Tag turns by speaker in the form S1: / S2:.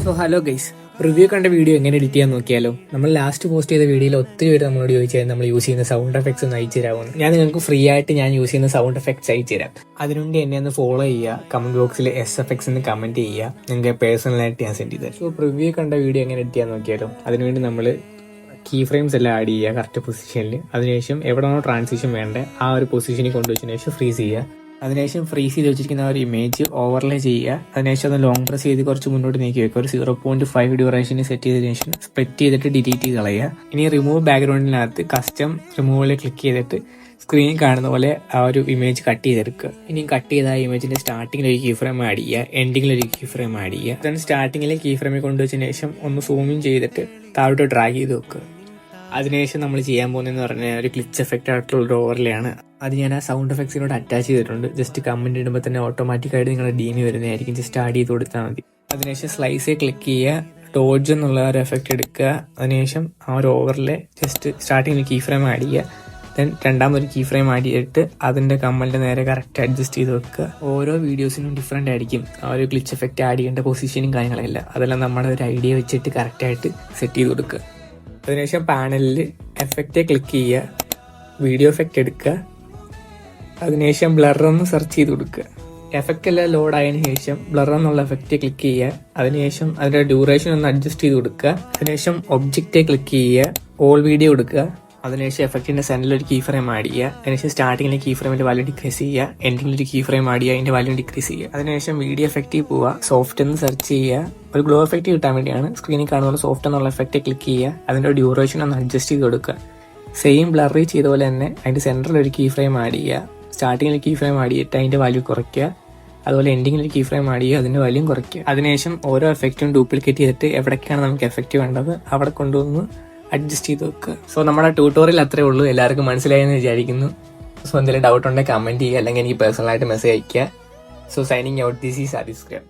S1: So hello guys, review കണ്ട video എങ്ങനെ edit ചെയ്യാൻ നോക്കിയാലോ. നമ്മൾ ലാസ്റ്റ് പോസ്റ്റ് ചെയ്ത വീഡിയോയിൽ ഒത്തിരി പേര് നമ്മളോട് ചോദിച്ചാൽ നമ്മൾ യൂസ് ചെയ്യുന്ന സൗണ്ട് എഫക്ട്സ് ഒന്ന് അയച്ചു തരാമെന്ന്. ഞാൻ നിങ്ങൾക്ക് ഫ്രീ ആയിട്ട് ഞാൻ യൂസ് ചെയ്യുന്ന സൗണ്ട് എഫക്ട്സ് അയച്ചു തരാം. അതിനുവേണ്ടി എന്നെ ഒന്ന് ഫോളോ ചെയ്യുക, കമന്റ് ബോക്സിൽ SFX എന്ന് കമന്റ് ചെയ്യുക. നിങ്ങൾക്ക് പേഴ്സണലായിട്ട് ഞാൻ സെൻഡ് ചെയ്തത്. സോ റിവ്യൂ കണ്ട വീഡിയോ എങ്ങനെ എഡിറ്റ് ചെയ്യാൻ നോക്കിയാലോ. അതിനുവേണ്ടി നമ്മൾ കീ ഫ്രെയിംസ് എല്ലാം ആഡ് ചെയ്യുക കറക്റ്റ് പൊസിഷനിൽ. അതിനുശേഷം എവിടെയാണോ ട്രാൻസിഷൻ വേണ്ടത് ആ ഒരു പൊസിഷനിൽ കൊണ്ടുവച്ചതിന് ശേഷം ഫ്രീസ് ചെയ്യുക. അതിനുശേഷം ഫ്രീസ് ചെയ്ത് വെച്ചിരിക്കുന്ന ഒരു ഇമേജ് ഓവർലേ ചെയ്യുക. അതിനുശേഷം അത് ലോങ് പ്രസ് ചെയ്ത് കുറച്ച് മുന്നോട്ട് നീക്കി വെക്കുക. ഒരു 0.5 ഡ്യൂറേഷന് സെറ്റ് ചെയ്തതിനു ശേഷം സ്പ്ലിറ്റ് ചെയ്തിട്ട് ഡിലീറ്റ് ചെയ്ത് കളയുക. ഇനി റിമൂവ് ബാക്ക്ഗ്രൗണ്ടിനകത്ത് കസ്റ്റം റിമൂവൽ ക്ലിക്ക് ചെയ്തിട്ട് സ്ക്രീനിൽ കാണുന്ന പോലെ ആ ഒരു ഇമേജ് കട്ട് ചെയ്തെടുക്കുക. ഇനി കട്ട് ചെയ്ത ആ ഇമേജിന്റെ സ്റ്റാർട്ടിങ്ങിൽ ഒരു കീ ഫ്രെയിം ആഡ് ചെയ്യുക, എൻഡിങ്ങിൽ ഒരു കീ ഫ്രെയിം ആഡ് ചെയ്യുക. then സ്റ്റാർട്ടിങ്ങിൽ കീ ഫ്രെയിമിൽ കൊണ്ടുവച്ചതിന് ശേഷം ഒന്ന് സൂമിൻ ചെയ്തിട്ട് താഴോട്ട് ഡ്രാഗ് ചെയ്ത് വെക്കുക. അതിനുശേഷം നമ്മൾ ചെയ്യാൻ പോകുന്നതെന്ന് പറഞ്ഞാൽ ഒരു ക്ലിച്ച് എഫക്റ്റ് ആയിട്ടുള്ള ഒരു ഓവർലെയാണ്. അത് ഞാൻ ആ സൗണ്ട് എഫക്ട്സിനോട് അറ്റാച്ച് ചെയ്തിട്ടുണ്ട്. ജസ്റ്റ് കമന്റ് ഇടുമ്പോൾ തന്നെ ഓട്ടോമാറ്റിക്കായിട്ട് നിങ്ങളുടെ ഡീനി വരുന്നതായിരിക്കും. ജസ്റ്റ് ആഡ് ചെയ്ത് കൊടുത്താൽ മതി. അതിനുശേഷം സ്ലൈസിൽ ക്ലിക്ക് ചെയ്യുക, ഡോഡ്ജ് എന്നുള്ള ഒരു എഫക്റ്റ് എടുക്കുക. അതിനുശേഷം ആ ഒരു ഓവറിലെ ജസ്റ്റ് സ്റ്റാർട്ടിങ്ങിൽ കീ ഫ്രെയിം ആഡ് ചെയ്യുക. ദെൻ രണ്ടാമതൊരു കീ ഫ്രെയിം ആഡ് ചെയ്തിട്ട് അതിന്റെ കമ്മലിന്റെ നേരെ കറക്റ്റ് അഡ്ജസ്റ്റ് ചെയ്ത് വെക്കുക. ഓരോ വീഡിയോസിനും ഡിഫറെന്റ് ആയിരിക്കും ആ ഒരു ക്ലിച്ച് എഫക്റ്റ് ആഡ് ചെയ്യേണ്ട പൊസിഷനും കാര്യങ്ങളല്ല. അതെല്ലാം നമ്മുടെ ഒരു ഐഡിയ വെച്ചിട്ട് കറക്റ്റായിട്ട് സെറ്റ് ചെയ്ത് കൊടുക്കുക. അതിനുശേഷം പാനലിൽ എഫക്റ്റ് ക്ലിക്ക് ചെയ്യുക, വീഡിയോ എഫക്റ്റ് എടുക്കുക. അതിനുശേഷം ബ്ലർ ഒന്ന് സെർച്ച് ചെയ്ത് കൊടുക്കുക. എഫക്റ്റ് എല്ലാം ലോഡ് ആയതിനു ശേഷം ബ്ലർ എന്നുള്ള എഫക്റ്റ് ക്ലിക്ക് ചെയ്യുക. അതിനുശേഷം അതിന്റെ ഡ്യൂറേഷൻ ഒന്ന് അഡ്ജസ്റ്റ് ചെയ്ത് കൊടുക്കുക. അതിനുശേഷം ഒബ്ജക്റ്റ് ക്ലിക്ക് ചെയ്യുക, ഓൾ വീഡിയോ കൊടുക്കുക. അതിനുശേഷം എഫക്റ്റിന്റെ സെന്ററിൽ ഒരു കീ ഫ്രെയിം ആഡ് ചെയ്യുക. അതിനുശേഷം സ്റ്റാർട്ടിങ്ങിലെ കീ ഫ്രെയിമിന്റെ വാല്യൂ ഡിക്രീസ് ചെയ്യുക, എൻഡിങ്ങിൽ ഒരു കീ ഫ്രെയിം ആഡ് ചെയ്യുക, അതിന്റെ വാല്യൂ ഡിക്രീസ് ചെയ്യുക. അതിനുശേഷം വീഡിയോ എഫക്റ്റിൽ പോവുക, സോഫ്റ്റ് എന്ന് സെർച്ച് ചെയ്യുക. ഒരു ഗ്ലോ എഫക്റ്റ് കിട്ടാൻ വേണ്ടിയാണ് സ്ക്രീനിൽ കാണുന്ന സോഫ്റ്റ് എന്നുള്ള എഫക്റ്റ് ക്ലിക്ക് ചെയ്യുക. അതിന്റെ ഡ്യൂറേഷൻ ഒന്ന് അഡ്ജസ്റ്റ് ചെയ്ത് കൊടുക്കുക. സെയിം ബ്ലറി ചെയ്ത പോലെ തന്നെ അതിന്റെ സെന്ററിൽ ഒരു കീ ഫ്രെയിം ആഡ് ചെയ്യുക. സ്റ്റാർട്ടിങ്ങിൽ കീ ഫ്രെയിം ആഡ് ചെയ്തിട്ട് അതിന്റെ വാല്യൂ കുറയ്ക്കുക. അതുപോലെ എൻഡിങ്ങിൽ ഒരു കീ ഫ്രെയിം ആഡ് ചെയ്യുക, അതിന്റെ വാല്യൂ കുറയ്ക്കുക. അതിനുശേഷം ഓരോ എഫക്റ്റും ഡ്യൂപ്ലിക്കേറ്റ് ചെയ്തിട്ട് എവിടേക്കാണ് നമുക്ക് എഫക്റ്റ് വേണ്ടത് അവിടെ കൊണ്ടുവന്ന് അഡ്ജസ്റ്റ് ചെയ്ത് വെക്കുക. സോ നമ്മുടെ ട്യൂട്ടോറിയൽ അത്രേ ഉള്ളൂ. എല്ലാവർക്കും മനസ്സിലായെന്ന് വിചാരിക്കുന്നു. സോ എന്തെങ്കിലും ഡൗട്ട് ഉണ്ടെങ്കിൽ കമന്റ് ചെയ്യുക, അല്ലെങ്കിൽ എനിക്ക് പേഴ്സണലായിട്ട് മെസ്സേജ് അയയ്ക്കുക. So signing out, this is ആദിസ്ക്രം.